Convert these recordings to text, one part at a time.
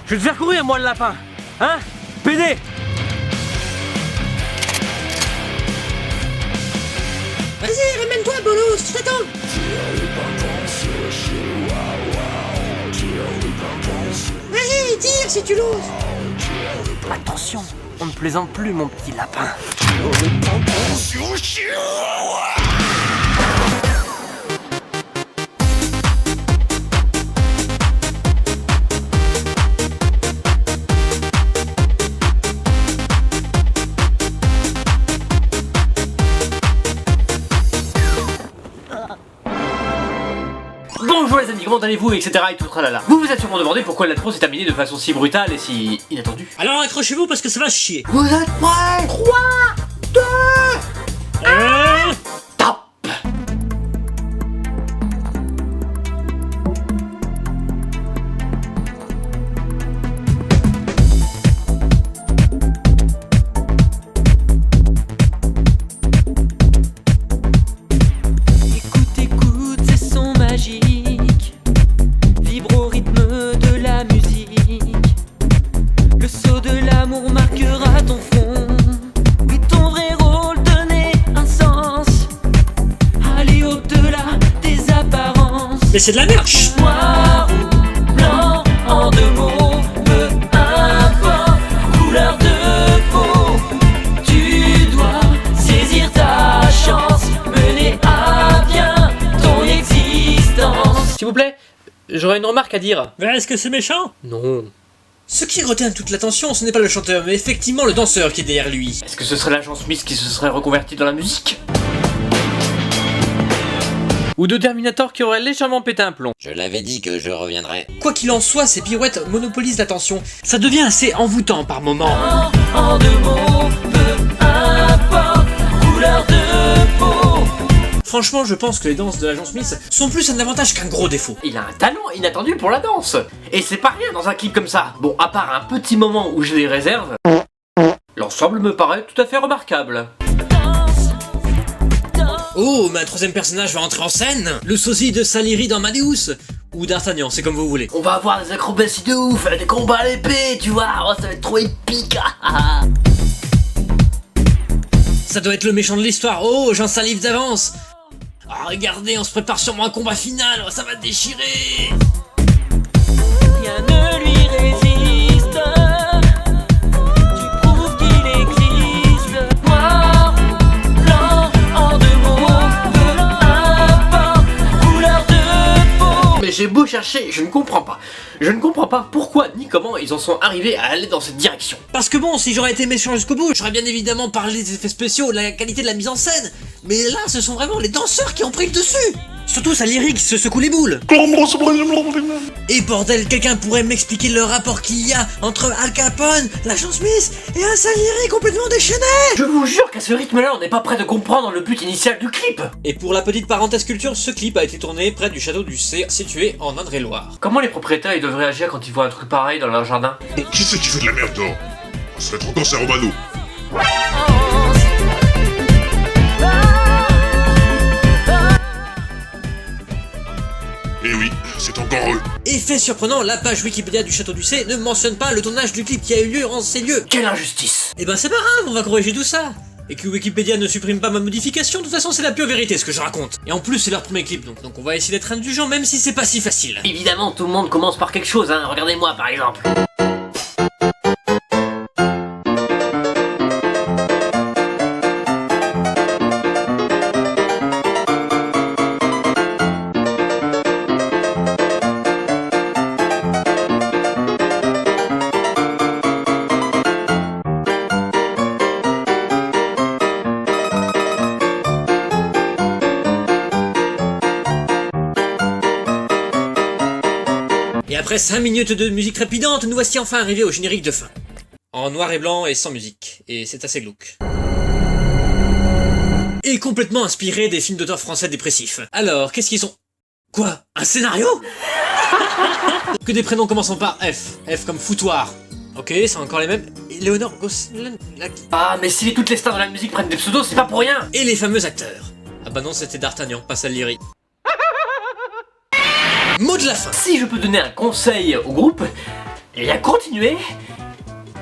Je vais te faire courir, moi, le lapin. Hein? PD! Vas-y, ramène-toi, bolos, je t'attends. Vas-y, tire si tu l'oses. Attention, on ne plaisante plus, mon petit lapin. Bonjour les amis, comment allez-vous, etc. et tout tralala. Vous vous êtes sûrement demandé pourquoi l'intro s'est terminée de façon si brutale et si inattendue. Alors accrochez-vous parce que ça va chier. Vous êtes prêts? 3, 2, top! Écoute, ces sons magiques vibrent au rythme de la musique. Le saut de l'amour marquera ton front et ton vrai rôle donner un sens. Aller au-delà des apparences. Mais c'est de la merde. Noir ou blanc, en deux mots, peu importe, couleur de peau. Tu dois saisir ta chance, mener à bien ton existence. S'il vous plaît, j'aurais une remarque à dire. Mais est-ce que c'est méchant? Non. Ce qui retient toute l'attention, ce n'est pas le chanteur, mais effectivement le danseur qui est derrière lui. Est-ce que ce serait l'agent Smith qui se serait reconverti dans la musique? Ou de Terminator qui aurait légèrement pété un plomb? Je l'avais dit que je reviendrais. Quoi qu'il en soit, ces pirouettes monopolisent l'attention. Ça devient assez envoûtant par moments. En deux mots, peu importe, couleur de peau. Franchement, je pense que les danses de l'agent Smith sont plus un avantage qu'un gros défaut. Il a un talent inattendu pour la danse. Et c'est pas rien dans un clip comme ça. Bon, à part un petit moment où je les réserve, l'ensemble me paraît tout à fait remarquable. Oh, mais un troisième personnage va entrer en scène. Le sosie de Salieri dans Amadeus. Ou d'Artagnan, c'est comme vous voulez. On va avoir des acrobaties de ouf, des combats à l'épée, tu vois, oh, ça va être trop épique. Ça doit être le méchant de l'histoire. Oh, j'en salive d'avance. Ah, regardez, on se prépare sûrement un combat final. Oh, ça va déchirer. Rien ne lui résiste. Tu prouves qu'il existe. Noir ou blanc, en deux mots, peu importe, couleur de peau. Mais j'ai beau chercher, je ne comprends pas. Je ne comprends pas pourquoi ni comment ils en sont arrivés à aller dans cette direction. Parce que bon, si j'aurais été méchant jusqu'au bout, j'aurais bien évidemment parlé des effets spéciaux, de la qualité de la mise en scène. Mais là, ce sont vraiment les danseurs qui ont pris le dessus. Surtout Salieri qui se secoue les boules. Et bordel, quelqu'un pourrait m'expliquer le rapport qu'il y a entre Al Capone, l'agent Smith et un Salieri complètement déchaîné. Je vous jure qu'à ce rythme-là, on n'est pas prêt de comprendre le but initial du clip. Et pour la petite parenthèse culture, ce clip a été tourné près du château du C, situé en Indre-et-Loire. Comment les propriétaires ils devraient agir quand ils voient un truc pareil dans leur jardin? Bon, qui c'est qui fait de la merde dehors? Ça fait 30 ans, c'est Romano. Et oui, c'est encore eux. Effet surprenant, la page Wikipédia du château du C ne mentionne pas le tournage du clip qui a eu lieu en ces lieux. Quelle injustice! Eh ben c'est pas grave, on va corriger tout ça. Et que Wikipédia ne supprime pas ma modification, de toute façon c'est la pure vérité ce que je raconte. Et en plus c'est leur premier clip donc on va essayer d'être indulgent même si c'est pas si facile. Évidemment, tout le monde commence par quelque chose, hein. Regardez-moi par exemple. Et après 5 minutes de musique trépidante, nous voici enfin arrivés au générique de fin. En noir et blanc et sans musique. Et c'est assez glauque. Et complètement inspiré des films d'auteurs français dépressifs. Alors, qu'est-ce qu'ils sont... Quoi? Un scénario? Que des prénoms commençant par F. F comme foutoir. Ok, c'est encore les mêmes. Et Léonore Gosselin... Ah, mais si toutes les stars de la musique prennent des pseudos, c'est pas pour rien. Et les fameux acteurs. Ah bah non, c'était D'Artagnan, pas Salieri. Mot de la fin. Si je peux donner un conseil au groupe, Et bien continuez,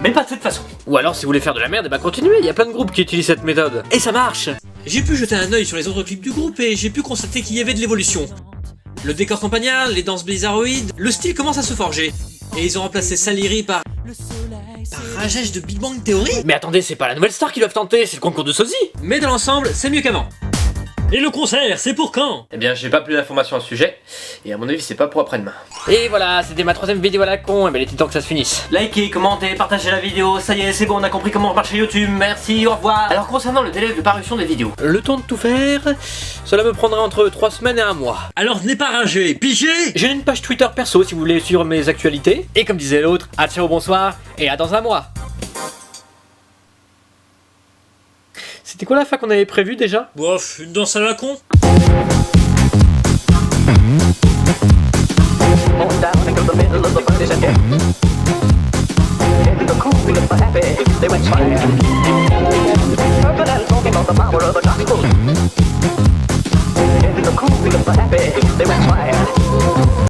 mais pas de cette façon. Ou alors si vous voulez faire de la merde, et bah continuez, il y a plein de groupes qui utilisent cette méthode. Et ça marche. J'ai pu jeter un œil sur les autres clips du groupe et j'ai pu constater qu'il y avait de l'évolution. Le décor campagnard, les danses bizarroïdes, le style commence à se forger. Et ils ont remplacé Saliri par Rajesh de Big Bang Theory. Mais attendez, c'est pas la nouvelle star qu'ils doivent tenter, c'est le concours de sosie. Mais dans l'ensemble, c'est mieux qu'avant. Et le concert, c'est pour quand? Eh bien, j'ai pas plus d'informations à ce sujet, et à mon avis, c'est pas pour après-demain. Et voilà, c'était ma 3ème vidéo à la con, et ben il était temps que ça se finisse. Likez, commentez, partagez la vidéo, ça y est, c'est bon, on a compris comment marcher YouTube, merci, au revoir. Alors, concernant le délai de parution des vidéos, le temps de tout faire, cela me prendra entre 3 semaines et 1 mois. Alors venez pas rager, pigé. J'ai une page Twitter perso si vous voulez suivre mes actualités, et comme disait l'autre, à ciao, bonsoir, et à dans 1 mois. C'était quoi la fin qu'on avait prévu déjà? Bof, une danse à la con. They went flying. Purple and talking about the power of the gospel.